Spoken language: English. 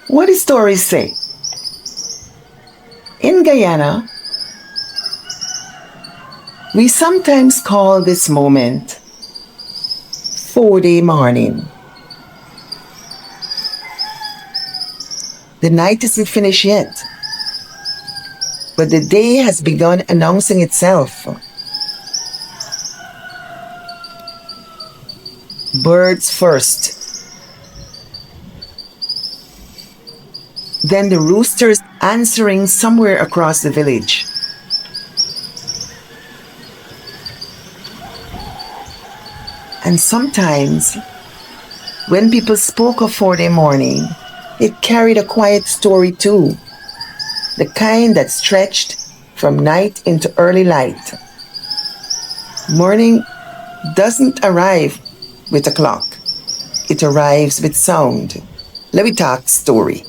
What do stories say? In Guyana, we sometimes call this moment Foreday morning. The night isn't finished yet, but the day has begun announcing itself. Birds first, then the roosters answering somewhere across the village. And sometimes, when people spoke of Foreday morning, it carried a quiet story too, the kind that stretched from night into early light. Morning doesn't arrive with a clock, it arrives with sound. Let me talk story.